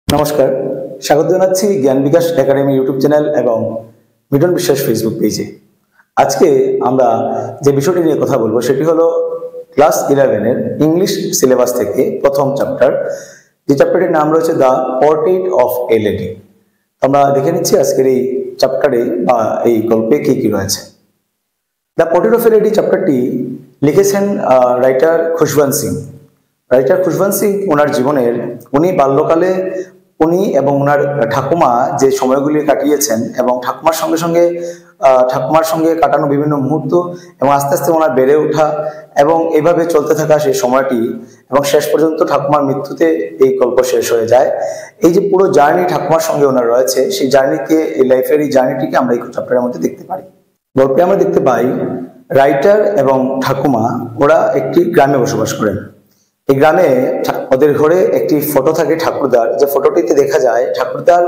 নমস্কার, স্বাগত জানাচ্ছি জ্ঞান বিকাশ একাডেমি ইউটিউব চ্যানেল এবং মিটন বিশ্বাস ফেসবুক পেজে। আজকে আমরা যে বিষয়টি নিয়ে কথা বলবো সেটি হলো ক্লাস 11-এর ইংলিশ সিলেবাস থেকে প্রথম চ্যাপ্টার, যে চ্যাপ্টারটির নাম রয়েছে the portrait of a lady. আমরা দেখে নিচ্ছি আজকের এই চ্যাপ্টারে বা এই গল্পে কি কি রয়েছে। The portrait of a lady চ্যাপ্টারটি লিখেছেন রাইটার খুশবন্ত সিং। রাইটার খুশবন্ত সিং ওনার জীবনের উনি বাল্যকালে উনি এবং ওনার ঠাকুমা যে সময়গুলি কাটিয়েছেন এবং ঠাকুমার সঙ্গে কাটানো বিভিন্ন মুহূর্ত এবং আস্তে আস্তে ওনার বেড়ে ওঠা এবং এইভাবে চলতে থাকা সেই সময়টি এবং শেষ পর্যন্ত ঠাকুমার মৃত্যুতে এই গল্প শেষ হয়ে যায়। এই যে পুরো জার্নি ঠাকুমার সঙ্গে ওনার রয়েছে, সেই জার্নিকে, এই লাইফের এই জার্নিটিকে আমরা এই চ্যাপ্টারের মধ্যে দেখতে পারি। গল্পে আমরা দেখতে পাই রাইটার এবং ঠাকুমা ওরা একটি গ্রামে বসবাস করেন। এই গ্রামে ওদের ঘরে একটি ফটো থাকে ঠাকুরদার, যে ফটোটিতে দেখা যায় ঠাকুরদার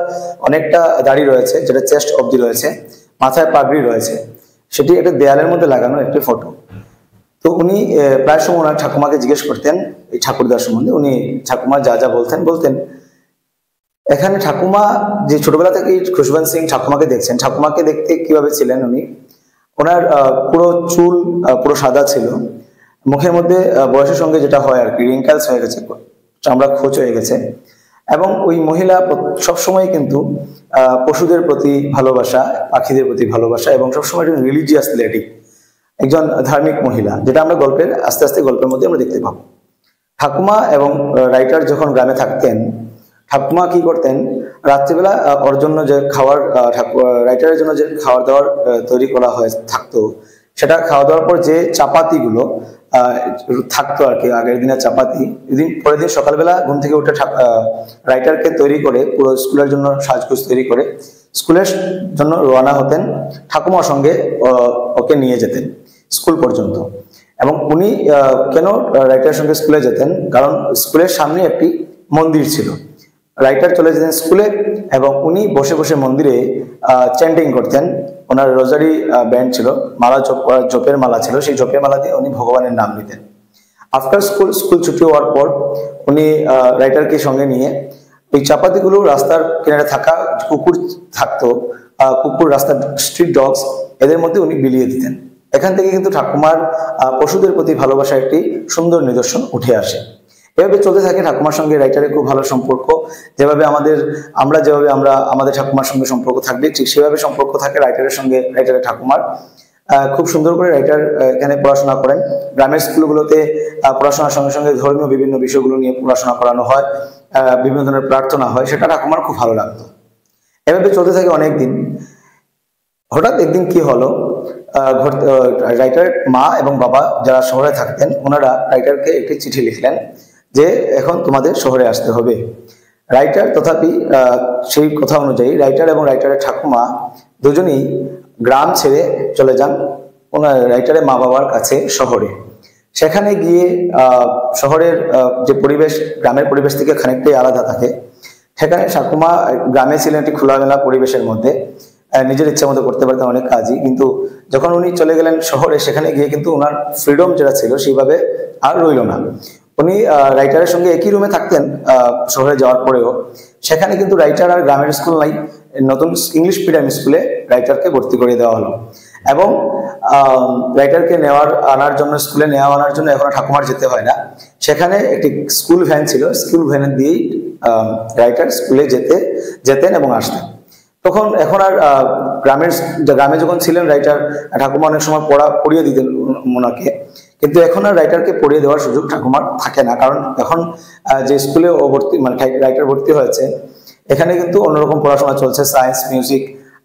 অনেকটা দাড়ি রয়েছে, যেটা চেস্ট অবধি রয়েছে, মাথায় পাগড়ি রয়েছে। সেটি একটা দেয়ালের মধ্যে লাগানো একটি ফটো। তো উনি প্রায় সময় ওনার ঠাকুমাকে জিজ্ঞেস করতেন এই ঠাকুরদার সম্বন্ধে। উনি ঠাকুমা যা যা বলতেন। এখানে ঠাকুমা যে ছোটবেলা থেকে খুশবন্ত সিং ঠাকুমাকে দেখছেন, ঠাকুমাকে দেখতে কিভাবে ছিলেন উনি, ওনার পুরো চুল পুরো সাদা ছিল, মুখের মধ্যে বয়সের সঙ্গে যেটা হয় আর কি রিঙ্কেলস হয়ে গেছে, চামড়া খোঁচ হয়ে গেছে। এবং ওই মহিলা সবসময় কিন্তু পশুদের প্রতি ভালোবাসা, পাখিদের প্রতি ভালোবাসা এবং সবসময় একজন রিলিজিয়াস লেডি, একজন ধার্মিক মহিলা, যেটা আমরা গল্পের আস্তে আস্তে গল্পের মধ্যে আমরা দেখতে পাবো। ঠাকুমা এবং রাইটার যখন গ্রামে থাকতেন, ঠাকুমা কি করতেন, রাত্রিবেলা ওর জন্য যে খাবার, রাইটারের জন্য যে খাবার দাবার তৈরি করা হয়ে থাকতো, সেটা খাওয়া দাওয়ার পর যে চাপাতিগুলো থাকতো আর কি, আগের দিনের চাপাতি, পরের দিন সকালবেলা ঘুম থেকে উঠে রাইটারকে তৈরি করে পুরো স্কুলের জন্য সাজগোজ তৈরি করে স্কুলের জন্য রওনা হতেন। ঠাকুমার সঙ্গে ওকে নিয়ে যেতেন স্কুল পর্যন্ত। এবং উনি কেন রাইটারের সঙ্গে স্কুলে যেতেন, কারণ স্কুলের সামনে একটি মন্দির ছিল। রাইটার চলে যেতেন স্কুলে এবং উনি বসে বসে মন্দিরে চ্যান্টিং করতেন। ওনার রোজারি ব্যান্ড ছিল, জপের মালা ছিল, সেই জপের মালা দিয়ে উনি ভগবানের নাম নিতেন। আফটার স্কুল ছুটি হওয়ার পর উনি রাইটারকে সঙ্গে নিয়ে এই চাপাতিগুলো রাস্তার কিনারে থাকা কুকুর থাকতো, কুকুর, রাস্তার স্ট্রিট ডগস, এদের মধ্যে উনি বিলিয়ে দিতেন। এখান থেকে কিন্তু ঠাকুমার পশুদের প্রতি ভালোবাসা একটি সুন্দর নিদর্শন উঠে আসে। এভাবে চলতে থাকে ঠাকুমার সঙ্গে রাইটারের খুব ভালো সম্পর্ক। যেভাবে আমরা আমাদের ঠাকুমার সঙ্গে সম্পর্ক থাকবে, ঠিক সেভাবে সম্পর্ক থাকে রাইটারের সঙ্গে রাইটারের ঠাকুমার। খুব সুন্দর করে রাইটার এখানে পড়াশোনা করেন। গ্রামের স্কুলগুলোতে পড়াশোনার সঙ্গে সঙ্গে ধর্মীয় বিভিন্ন বিষয়গুলো নিয়ে পড়াশোনা করানো হয়, বিভিন্ন ধরনের প্রার্থনা হয়, সেটা ঠাকুমার খুব ভালো লাগতো। এভাবে চলতে থাকে অনেকদিন। হঠাৎ একদিন কি হলো, রাইটারের মা এবং বাবা যারা শহরে থাকতেন, ওনারা রাইটারকে একটি চিঠি লিখলেন যে এখন তোমাদের শহরে আসতে হবে। রাইটার তথাপি সেই কথা অনুযায়ী রাইটার এবং রাইটারের ঠাকুমা দুজনেই গ্রাম ছেড়ে চলে যান ওনার রাইটারের মা বাবার কাছে শহরে। সেখানে গিয়ে শহরের যে পরিবেশ গ্রামের পরিবেশ থেকে খানিকটাই আলাদা থাকে। সেখানে ঠাকুমা গ্রামে ছিলেন একটি খোলামেলা পরিবেশের মধ্যে, নিজের ইচ্ছা মতো করতে পারতেন অনেক কাজই, কিন্তু যখন উনি চলে গেলেন শহরে, সেখানে গিয়ে কিন্তু ওনার ফ্রিডম যেটা ছিল সেইভাবে আর রইল না। উনি রাইটারের সঙ্গে একই রুমে থাকতেন শহরে যাওয়ার পরেও। সেখানে কিন্তু রাইটার আর গ্রামের স্কুল নাই, নতুন ইংলিশ মিডিয়াম স্কুলে রাইটারকে ভর্তি করে দেওয়া হলো। এবং রাইটারকে স্কুলে নেওয়া আনার জন্য এখন ঠাকুমার যেতে হয় না। সেখানে একটি স্কুল ভ্যান ছিল, স্কুল ভ্যানের দিয়েই রাইটার স্কুলে যেতেন এবং আসতেন। এখন আর গ্রামে যখন ছিলেন রাইটার, ঠাকুমা অনেক সময় পড়িয়ে দিতেন ওনাকে, কিন্তু এখন আর রাইটারকে পড়িয়ে দেওয়ার সুযোগ ঠাকুমার থাকে না। কারণ এখন যে স্কুলে রাইটার ভর্তি হয়েছে, এখানে কিন্তু অন্যরকম পড়াশোনা চলছে, সায়েন্স, মিউজিক,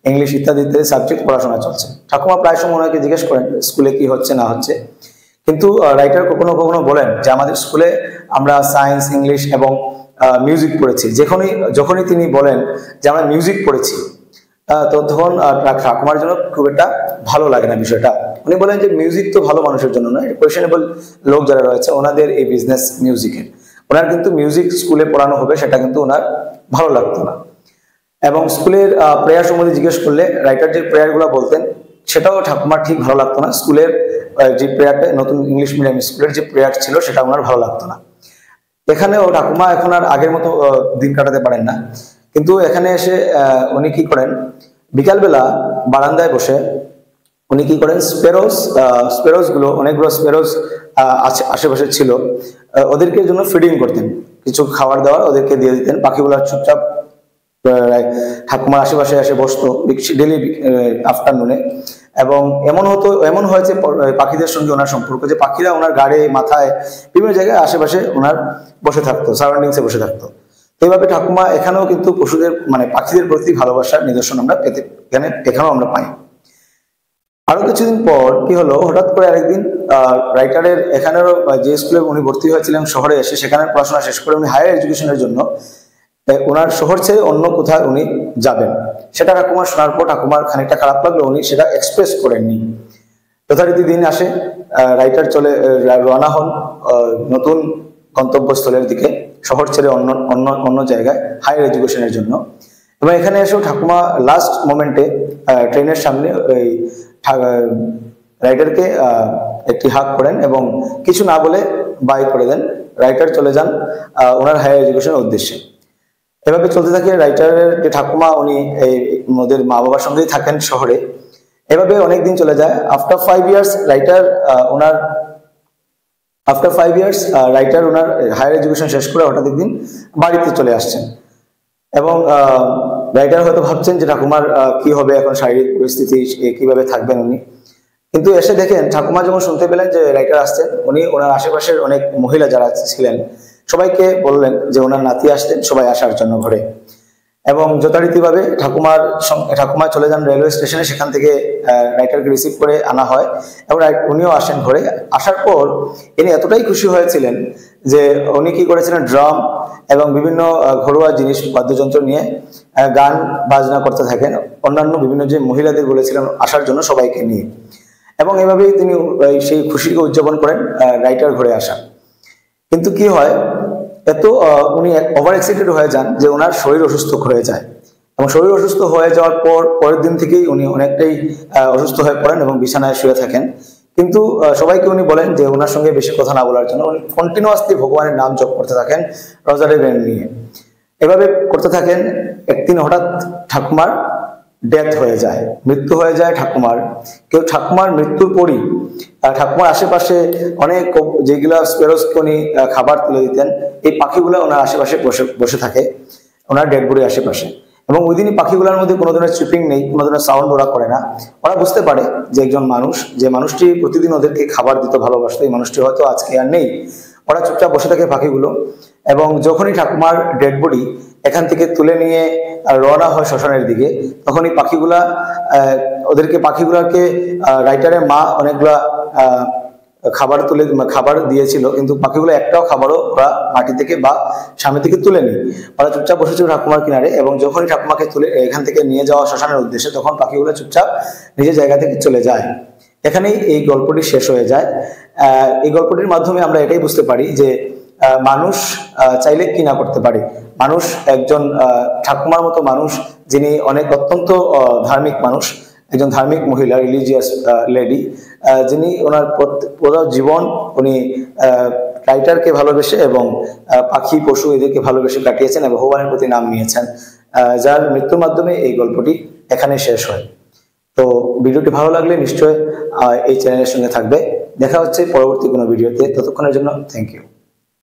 ইংলিশ ইত্যাদি সাবজেক্ট পড়াশোনা চলছে। ঠাকুমা প্রায় সময় ওনাকে জিজ্ঞেস করেন স্কুলে কি হচ্ছে না হচ্ছে, কিন্তু রাইটার কখনো কখনো বলেন যে আমাদের স্কুলে আমরা সায়েন্স, ইংলিশ এবং মিউজিক পড়েছি। যখনই তিনি বলেন যে আমরা মিউজিক পড়েছি, তো তখন ঠাকুমার জন্য খুব একটা ভালো লাগে না বিষয়টা। উনি বলেন যে মিউজিক তো ভালো মানুষের জন্য নয়, কোয়েশনেবল লোক যারা রয়েছে ওনাদের এই বিজনেস মিউজিকের, ওনার কিন্তু মিউজিক স্কুলে পড়ানো হবে সেটা কিন্তু ওনার ভালো লাগতো না। এবং স্কুলের প্রেয়ার সম্বন্ধে জিজ্ঞেস করলে রাইটার যে প্রেয়ারগুলো বলতেন সেটাও ঠাকুমার ঠিক ভালো লাগতো না। স্কুলের যে প্রেয়ারটা, নতুন ইংলিশ মিডিয়াম স্কুলের যে প্রেয়ার ছিল, সেটা ওনার ভালো লাগতো না। এখানেও ঠাকুমা এখন আর আগের মতো দিন কাটাতে পারেন না, কিন্তু এখানে এসে উনি কি করেন, বিকালবেলা বারান্দায় বসে উনি কি করেন, স্পেরোস গুলো, অনেকগুলো স্পেরোস আশেপাশে ছিল, ওদেরকে জন্য ফিডিং করতেন, কিছু খাবার দাবার ওদেরকে দিয়ে দিতেন। পাখিগুলো চুপচাপ ঠাকুমার আশেপাশে এসে বসতো ডেলি আফটারনুনে। এবং এমন হয়েছে পাখিদের সঙ্গে ওনার সম্পর্ক যে পাখিরা ওনার গাড়ে, মাথায়, বিভিন্ন জায়গায় আশেপাশে ওনার বসে থাকতো, সারাউন্ডিংসে বসে থাকতো। এইভাবে ঠাকুমা এখানেও কিন্তু পশুদের মানে পাখিদের প্রতি ভালোবাসার নিদর্শন আমরা এখানেও আমরা পাই। আরো কিছুদিন পর কি হলো, হঠাৎ করে আরেকদিন রাইটারের এখানেরও যে স্কুলে উনি ভর্তি হয়েছিলেন শহরে এসে, সেখানে পড়াশোনা শেষ করে উনি হায়ার এডুকেশনের জন্য ওনার শহর ছেড়ে অন্য কোথায় উনি যাবেন। সেটা ঠাকুমার শোনার পর ঠাকুমার খানিকটা খারাপ লাগলো, উনি সেটা এক্সপ্রেস করেননি। যথারীতি দিন আসে, রাইটার রওনা হন নতুন গন্তব্যস্থলের দিকে, শহর ছেড়ে অন্য জায়গায় হায়ার এডুকেশনের জন্য। এবং এখানে এসেও ঠাকুমা লাস্ট মোমেন্টে ট্রেনের সামনে ওই রাইটারকে একটি হাক করেন এবং কিছু না বলে বাই করে দেন। রাইটার চলে যান ওনার হায়ার এডুকেশনের উদ্দেশ্যে। এভাবে চলতে থাকে। রাইটারের যে ঠাকুমা উনি ওদের মা বাবার সঙ্গেই থাকেন শহরে। এভাবে অনেকদিন চলে যায়। আফটার 5 ইয়ার্স রাইটার ওনার হায়ার এডুকেশন শেষ করে হঠাৎ একদিন বাড়িতে চলে আসছেন। এবং রাইটার হয়তো ভাবছেন যে ঠাকুমার কি হবে এখন, শারীরিক পরিস্থিতি কিভাবে থাকবেন উনি। কিন্তু এসে দেখেন ঠাকুমা যখন শুনতে পেলেন যে রাইটার আসছেন, উনি ওনার আশেপাশের অনেক মহিলা যারা ছিলেন সবাইকে বললেন যে ওনার নাতি আসতেন, সবাই আসার জন্য ঘরে। এবং যথারীতিভাবে ঠাকুমা চলে যান রেলওয়ে স্টেশনে, সেখান থেকে রাইটারকে রিসিভ করে আনা হয় এবং উনিও আসেন ঘরে। আসার পর ইনি এতটাই খুশি হয়েছিলেন যে উনি কি করেছিলেন, ড্রাম এবং বিভিন্ন ঘরোয়া জিনিস, বাদ্যযন্ত্র নিয়ে গান বাজনা করতে থাকেন, অন্যান্য বিভিন্ন যে মহিলাদের বলেছিলেন আসার জন্য সবাইকে নিয়ে। এবং এভাবেই তিনি সেই খুশিকে উদযাপন করেন রাইটার ঘরে আসা। কিন্তু কি হয়, উনি ওভার এক্সাইটেড হয়ে যান যে ওনার শরীর অসুস্থ হয়ে যায়। এবং শরীর অসুস্থ হয়ে যাওয়ার পরের দিন থেকেই উনি অনেকটাই অসুস্থ হয়ে পড়েন এবং বিছানায় শুয়ে থাকেন। কিন্তু সবাইকে উনি বলেন যে ওনার সঙ্গে বেশি কথা না বলার জন্য। উনি কন্টিনিউয়াসলি ভগবানের নাম জপ করতে থাকেন রোজারি বেন নিয়ে। এভাবে করতে থাকেন। একদিন হঠাৎ ঠাকুমার ডেথ হয়ে যায়, মৃত্যু হয়ে যায় ঠাকুমার। ঠাকুমার মৃত্যুর পরই ঠাকুমার আশেপাশে অনেক যেগুলা স্পেরোসকে উনি খাবার তুলে দিতেন, এই পাখিগুলো ওনার আশেপাশে বসে থাকে ওনার ডেড বডির আশেপাশে। এবং ওই দিনই পাখিগুলোর মধ্যে কোনো ধরনের চিপিং নেই, কোনো ধরনের সাউন্ড ওরা করে না। ওরা বুঝতে পারে যে একজন মানুষ, যে মানুষটি প্রতিদিন ওদেরকে খাবার দিতে ভালোবাসতো, এই মানুষটি হয়তো আজকে আর নেই। ওরা চুপচাপ বসে থাকে পাখিগুলো। এবং যখনই ঠাকুমার ডেড বডি এখান থেকে তুলে নিয়ে রওনা হয় শ্মশানের দিকে, তখন এই পাখিগুলাকে রাইটারের মা অনেকগুলা খাবার দিয়েছিল, কিন্তু পাখিগুলো একটাও খাবারও ওরা মাটি থেকে বা সামনে থেকে তুলে নেই। ওরা চুপচাপ বসেছিল ঠাকুমার কিনারে। এবং যখনই ঠাকুমাকে তুলে এখান থেকে নিয়ে যাওয়া শ্মশানের উদ্দেশ্যে, তখন পাখিগুলো চুপচাপ নিজের জায়গা থেকে চলে যায়। এখানেই এই গল্পটি শেষ হয়ে যায়। এই গল্পটির মাধ্যমে আমরা এটাই বুঝতে পারি যে মানুষ চাইলে কি না করতে পারে। মানুষ একজন ঠাকুমার মতো মানুষ, যিনি অত্যন্ত ধার্মিক মানুষ, একজন ধার্মিক মহিলা, রিলিজিয়াস লেডি, যিনি ওনার পুরো জীবন উনি রাইটারকে ভালোবেসে এবং পাখি পশু এদেরকে ভালোবেসে কাটিয়েছেন এবং ভগবানের প্রতি নাম নিয়েছেন, যার মৃত্যুর মাধ্যমে এই গল্পটি এখানে শেষ হয়। তো ভিডিওটি ভালো লাগলে নিশ্চয়ই এই চ্যানেলের সঙ্গে থাকবে। দেখা হচ্ছে পরবর্তী কোনো ভিডিওতে। ততক্ষণের জন্য থ্যাংক ইউ।